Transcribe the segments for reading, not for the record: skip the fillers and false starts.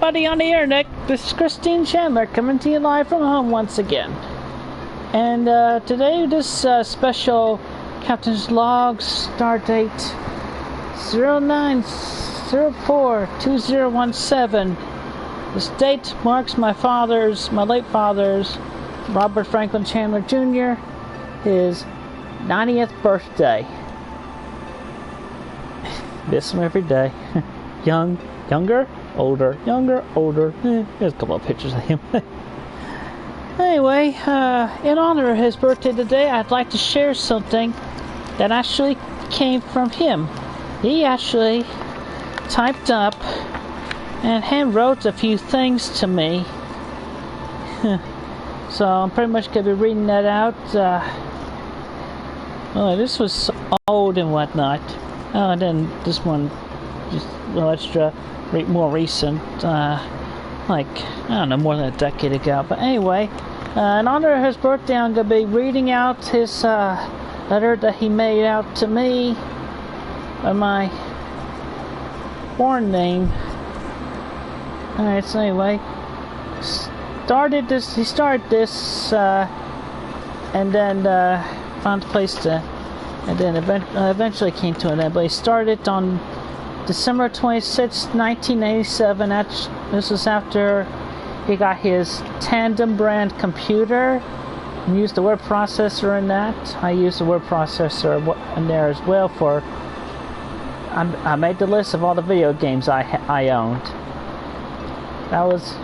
everybody on the internet. This is Christine Chandler coming to you live from home once again. And today, this special Captain's Log start date 09/04/2017. This date marks my late father's, Robert Franklin Chandler Jr., his 90th birthday. Miss him every day. Younger, older. Here's a couple of pictures of him. Anyway, in honor of his birthday today, I'd like to share something that actually came from him. He actually typed up and hand wrote a few things to me. So I'm pretty much going to be reading that out. This was old and whatnot. Oh, and then this one, just a little extra, more recent, like, I don't know, more than a decade ago. But anyway, in honor of his birthday, I'm going to be reading out his letter that he made out to me by my born name. Alright, so anyway, he started this, and then found a place to, and then eventually came to an end. But he started on December 26, 1987. This was after he got his Tandem brand computer and used the word processor in that. I used the word processor in there as well for. I made the list of all the video games I owned. That was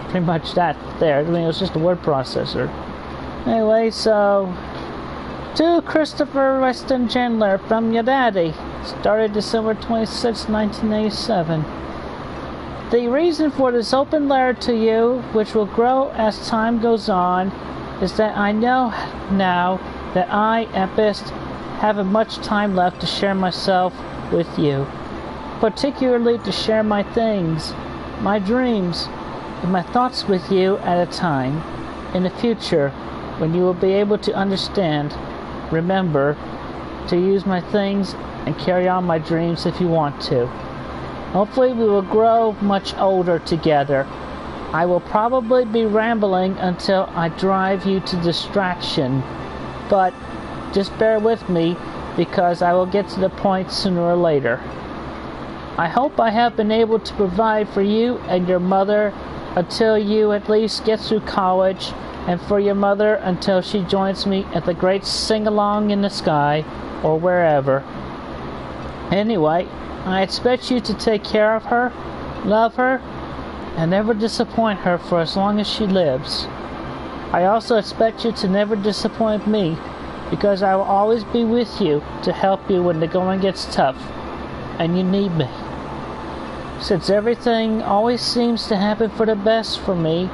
pretty much that there. I mean, it was just a word processor. Anyway, so to Christopher Weston Chandler from your daddy. Started December 26, 1987. The reason for this open letter to you, which will grow as time goes on, is that I know now that I, at best, haven't much time left to share myself with you. Particularly to share my things, my dreams, and my thoughts with you at a time. In the future, when you will be able to understand, remember to use my things and carry on my dreams if you want to. Hopefully we will grow much older together. I will probably be rambling until I drive you to distraction, but just bear with me because I will get to the point sooner or later. I hope I have been able to provide for you and your mother until you at least get through college, and for your mother until she joins me at the great sing-along in the sky or wherever. Anyway, I expect you to take care of her, love her, and never disappoint her for as long as she lives. I also expect you to never disappoint me, because I will always be with you to help you when the going gets tough and you need me. Since everything always seems to happen for the best for me,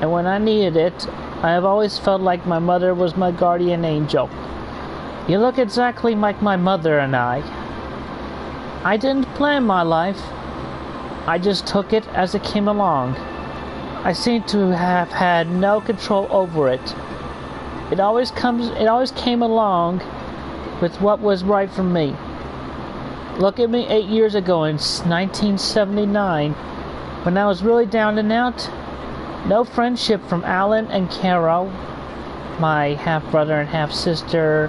and when I needed it, I have always felt like my mother was my guardian angel. You look exactly like my mother and I. I didn't plan my life. I just took it as it came along. I seem to have had no control over it. It always came along with what was right for me. Look at me 8 years ago in 1979, when I was really down and out. No friendship from Alan and Carol, my half-brother and half-sister.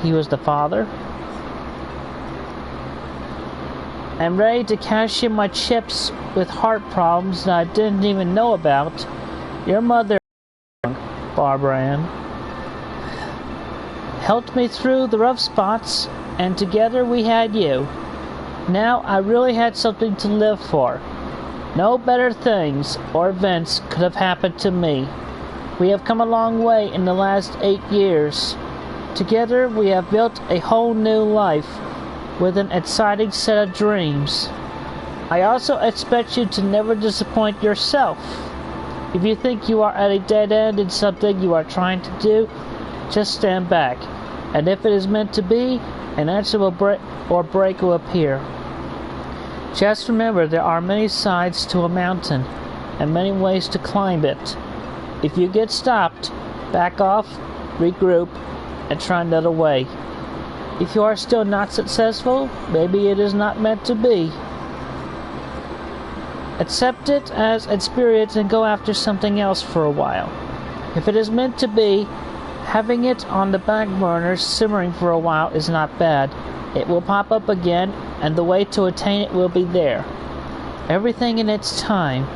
He was the father. I'm ready to cash in my chips with heart problems that I didn't even know about. Your mother, Barbara Ann, helped me through the rough spots, and together we had you. Now I really had something to live for. No better things or events could have happened to me. We have come a long way in the last 8 years. Together we have built a whole new life with an exciting set of dreams. I also expect you to never disappoint yourself. If you think you are at a dead end in something you are trying to do, just stand back. And if it is meant to be, an answer will break will appear. Just remember there are many sides to a mountain and many ways to climb it. If you get stopped, back off, regroup, and try another way. If you are still not successful, maybe it is not meant to be. Accept it as experience and go after something else for a while. If it is meant to be, having it on the back burner simmering for a while is not bad. It will pop up again, and the way to attain it will be there. Everything in its time.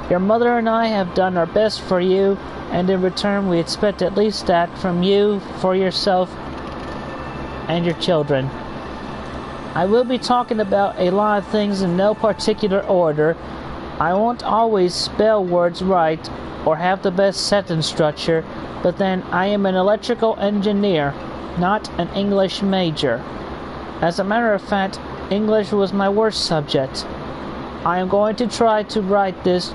Your mother and I have done our best for you, and in return we expect at least that from you for yourself and your children. I will be talking about a lot of things in no particular order. I won't always spell words right or have the best sentence structure, but then I am an electrical engineer, not an English major. As a matter of fact, English was my worst subject. I am going to try to write this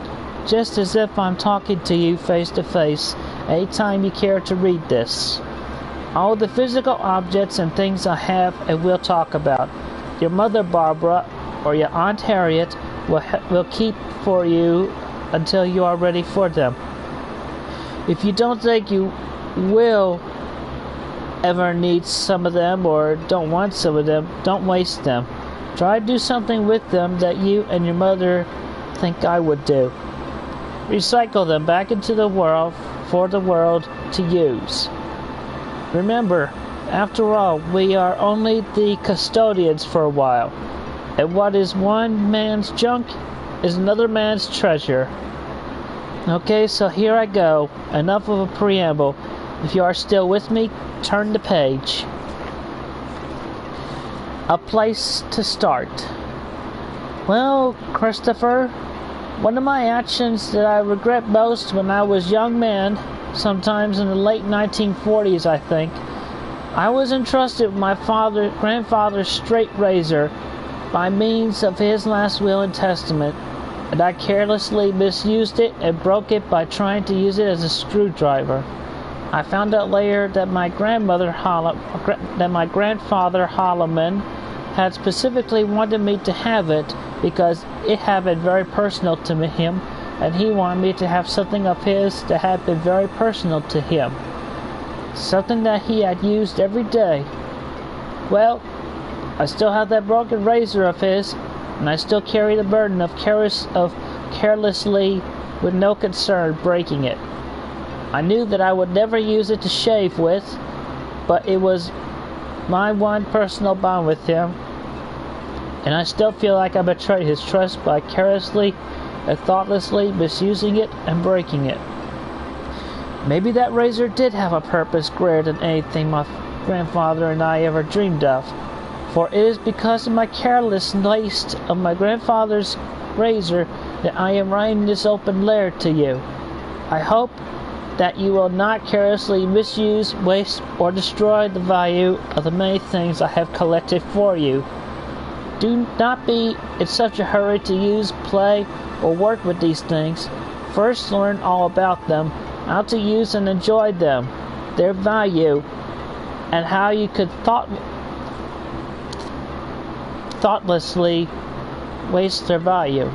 just as if I'm talking to you face to face, anytime you care to read this. All the physical objects and things I have and will talk about, your mother Barbara or your Aunt Harriet will keep for you until you are ready for them. If you don't think you will ever need some of them or don't want some of them, don't waste them. Try to do something with them that you and your mother think I would do. Recycle them back into the world for the world to use. Remember, after all, we are only the custodians for a while, and what is one man's junk is another man's treasure. Okay, so here I go. Enough of a preamble. If you are still with me, turn the page. A place to start. Well, Christopher, one of my actions that I regret most when I was a young man, sometimes in the late 1940s, I think, I was entrusted with my grandfather's straight razor by means of his last will and testament, and I carelessly misused it and broke it by trying to use it as a screwdriver. I found out later that my grandfather Holloman had specifically wanted me to have it because it had been very personal to him, and he wanted me to have something of his that had been very personal to him. Something that he had used every day. Well, I still have that broken razor of his, and I still carry the burden of carelessly, with no concern, breaking it. I knew that I would never use it to shave with, but it was my one personal bond with him, and I still feel like I betrayed his trust by carelessly and thoughtlessly misusing it and breaking it. Maybe that razor did have a purpose greater than anything my grandfather and I ever dreamed of, for it is because of my careless waste of my grandfather's razor that I am writing this open letter to you. I hope that you will not carelessly misuse, waste, or destroy the value of the many things I have collected for you. Do not be in such a hurry to use, play, or work with these things. First learn all about them, how to use and enjoy them, their value, and how you could thoughtlessly waste their value.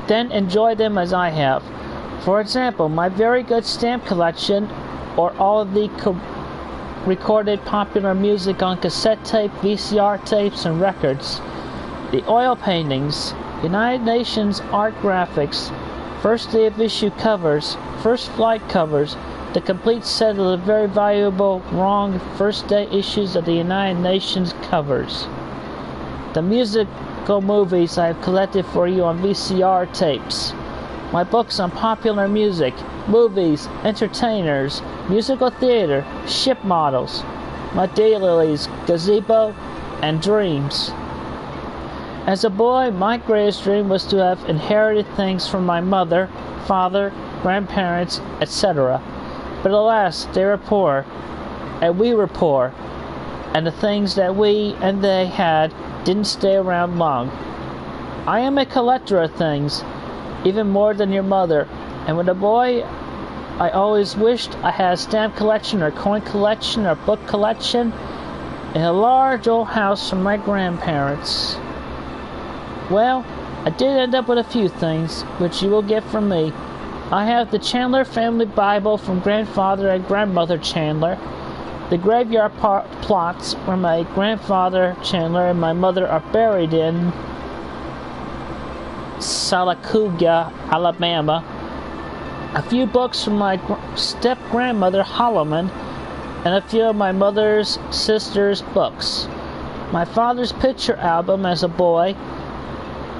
Then enjoy them as I have. For example, my very good stamp collection, or all of the recorded popular music on cassette tape, VCR tapes, and records. The oil paintings, United Nations art graphics, first day of issue covers, first flight covers, the complete set of the very valuable wrong first day issues of the United Nations covers. The musical movies I have collected for you on VCR tapes. My books on popular music, movies, entertainers, musical theater, ship models. My daylilies, gazebo, and dreams. As a boy, my greatest dream was to have inherited things from my mother, father, grandparents, etc. But alas, they were poor, and we were poor, and the things that we and they had didn't stay around long. I am a collector of things, even more than your mother, and when a boy, I always wished I had a stamp collection or coin collection or book collection in a large old house from my grandparents. Well, I did end up with a few things, which you will get from me. I have the Chandler family Bible from grandfather and grandmother Chandler, The graveyard plots where my grandfather, Chandler, and my mother are buried in Salicuga, Alabama. A few books from my step-grandmother, Holloman, and a few of my mother's sister's books. My father's picture album as a boy,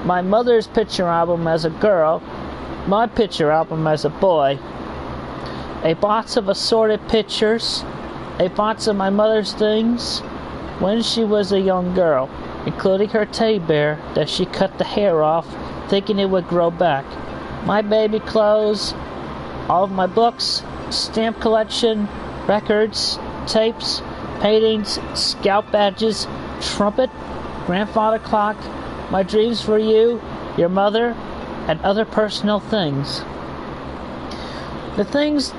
my mother's picture album as a girl, my picture album as a boy, a box of assorted pictures, a box of my mother's things when she was a young girl, including her teddy bear that she cut the hair off, thinking it would grow back, my baby clothes, all of my books, stamp collection, records, tapes, paintings, scout badges, trumpet, grandfather clock, my dreams for you, your mother, and other personal things. The things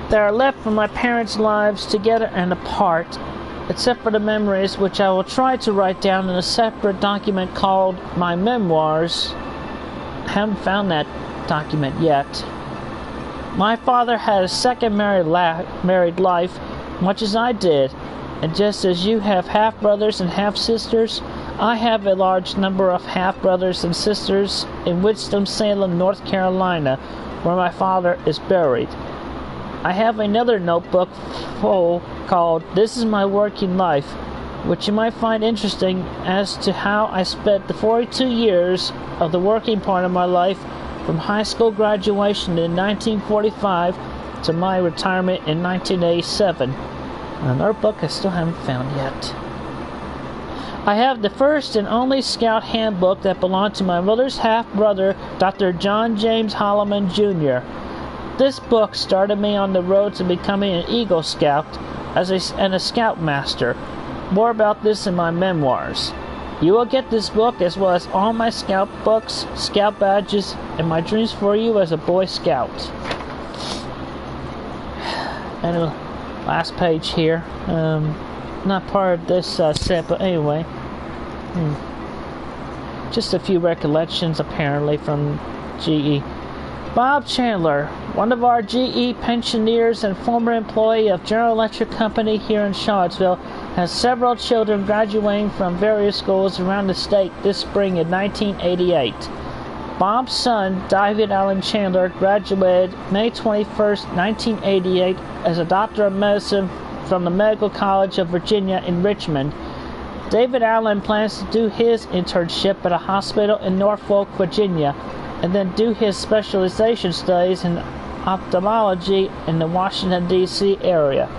that are left from my parents' lives together and apart, except for the memories which I will try to write down in a separate document called my memoirs. I haven't found that document yet. My father had a second married life, much as I did, and just as you have half-brothers and half-sisters, I have a large number of half-brothers and sisters in Winston-Salem, North Carolina, where my father is buried. I have another notebook full called This Is My Working Life, which you might find interesting as to how I spent the 42 years of the working part of my life from high school graduation in 1945 to my retirement in 1987. Another book I still haven't found yet. I have the first and only Scout handbook that belonged to my mother's half-brother, Dr. John James Holloman, Jr. This book started me on the road to becoming an Eagle Scout and a Scoutmaster. More about this in my memoirs. You will get this book as well as all my Scout books, Scout badges, and my dreams for you as a Boy Scout. And the last page here. Not part of this set, but anyway. Just a few recollections, apparently, from GE. Bob Chandler, one of our GE pensioners and former employee of General Electric Company here in Charlottesville, has several children graduating from various schools around the state this spring in 1988. Bob's son, David Allen Chandler, graduated May 21st, 1988 as a Doctor of Medicine from the Medical College of Virginia in Richmond. David Allen plans to do his internship at a hospital in Norfolk, Virginia, and then do his specialization studies in ophthalmology in the Washington, D.C. area.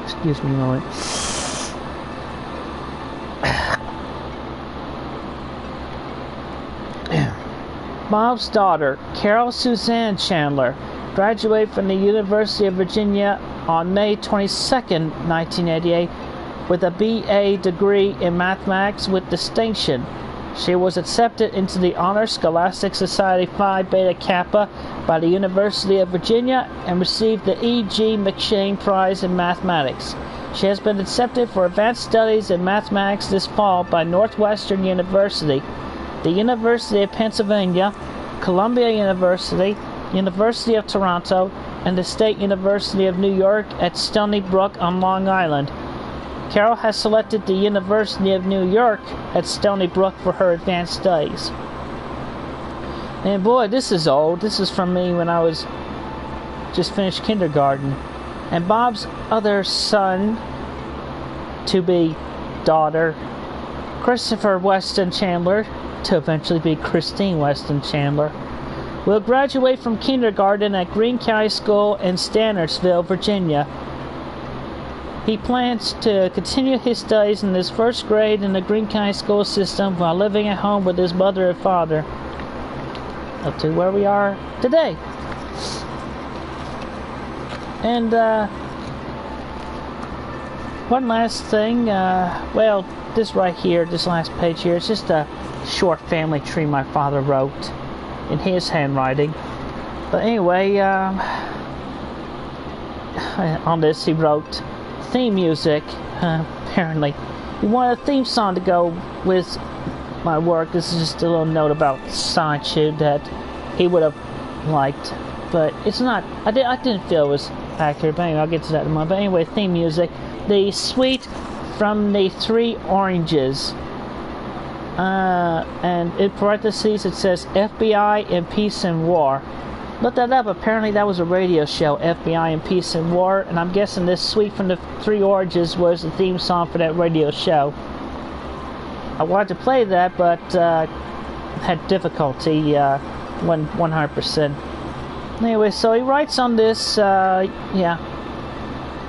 Excuse me a moment. Bob's daughter, Carol Suzanne Chandler, graduated from the University of Virginia on May 22, 1988, with a BA degree in mathematics with distinction. She was accepted into the Honor Scholastic Society Phi Beta Kappa by the University of Virginia and received the E.G. McShane Prize in Mathematics. She has been accepted for advanced studies in mathematics this fall by Northwestern University, the University of Pennsylvania, Columbia University, University of Toronto, and the State University of New York at Stony Brook on Long Island. Carol has selected the University of New York at Stony Brook for her advanced studies. And boy, this is old. This is from me when I was just finished kindergarten. And Bob's other son, to be daughter, Christopher Weston Chandler, to eventually be Christine Weston Chandler, will graduate from kindergarten at Greene County School in Stannersville, Virginia. He plans to continue his studies in his first grade in the Greene County school system while living at home with his mother and father, up to where we are today. And one last thing, well, this right here, this last page here, it's just a short family tree my father wrote in his handwriting. But anyway, on this he wrote theme music. Apparently he wanted a theme song to go with my work. This is just a little note about Sonichu that he would have liked, but it's not. I didn't feel it was factor, but anyway, I'll get to that in a moment. But anyway, theme music. The suite from the Three Oranges. And in parentheses it says FBI in Peace and War. Look that up. Apparently that was a radio show, FBI in Peace and War, and I'm guessing this suite from the Three Oranges was the theme song for that radio show. I wanted to play that, but had difficulty 100%. Anyway, so he writes on this, August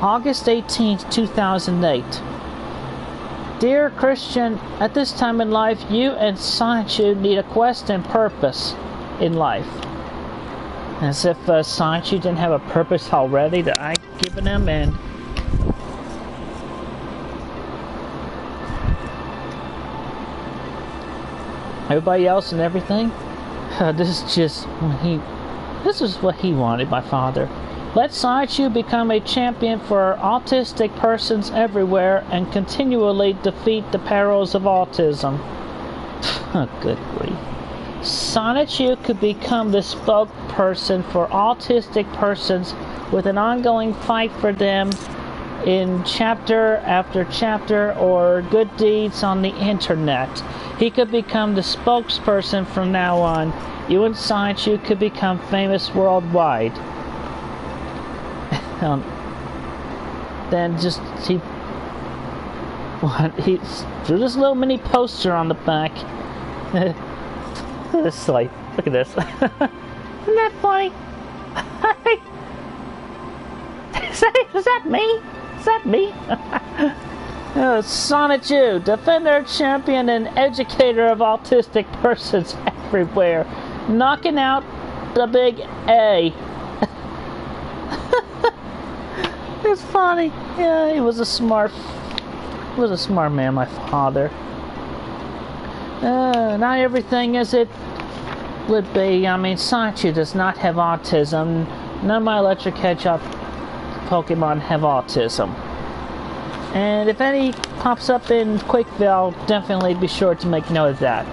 18th, 2008. Dear Christian, at this time in life, you and Sonichu need a quest and purpose in life. As if Sonichu didn't have a purpose already that I'd given him, and everybody else and everything. This is what he wanted, my father. Let Sonichu become a champion for autistic persons everywhere and continually defeat the perils of autism. Oh, good grief. Sonichu could become the spokesperson for autistic persons with an ongoing fight for them in chapter after chapter or good deeds on the internet. He could become the spokesperson from now on. You and Sonichu could become famous worldwide. Then he drew this little mini poster on the back. This like, look at this. Isn't that funny? Is that me? Is that me? Sonichu, defender, champion, and educator of autistic persons everywhere, knocking out the big A. It's funny. Yeah, he was a smart man, my father. Not everything as it would be. I mean, Sonichu does not have autism. None of my electric hedgehog Pokemon have autism. And if any pops up in Quakeville, I'll definitely be sure to make note of that.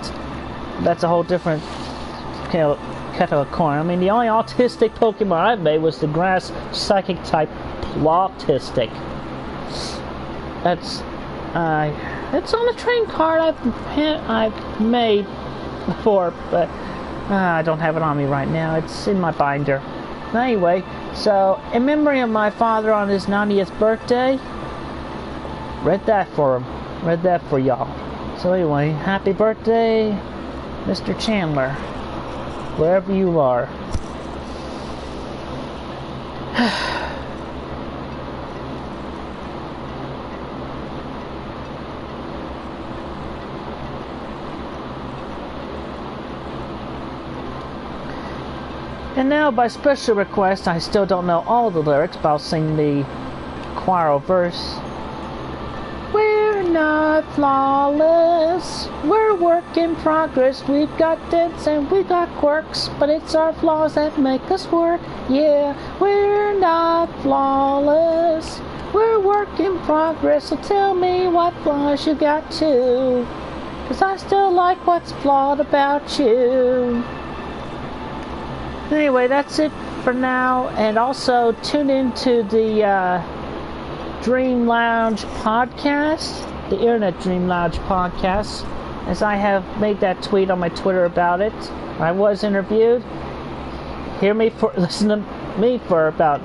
That's a whole different cut of a corn. I mean, the only autistic Pokemon I've made was the grass psychic type Plautistic. It's on a train card I've made before, but I don't have it on me right now. It's in my binder. Anyway, so in memory of my father on his 90th birthday, read that for him. Read that for y'all. So anyway, happy birthday, Mr. Chandler, wherever you are. And now, by special request, I still don't know all the lyrics, but I'll sing the choral verse. We're not flawless, we're work in progress. We've got dents and we've got quirks, but it's our flaws that make us work. Yeah, we're not flawless, we're work in progress. So tell me what flaws you got too, 'cause I still like what's flawed about you. Anyway, that's it for now, and also tune into the Dream Lounge podcast, the Internet Dream Lounge podcast, as I have made that tweet on my Twitter about it. I was interviewed. Listen to me for about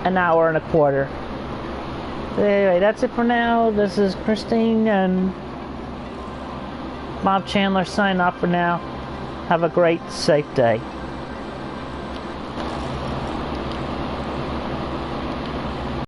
an hour and a quarter. Anyway, that's it for now. This is Christine and Bob Chandler signing off for now. Have a great, safe day.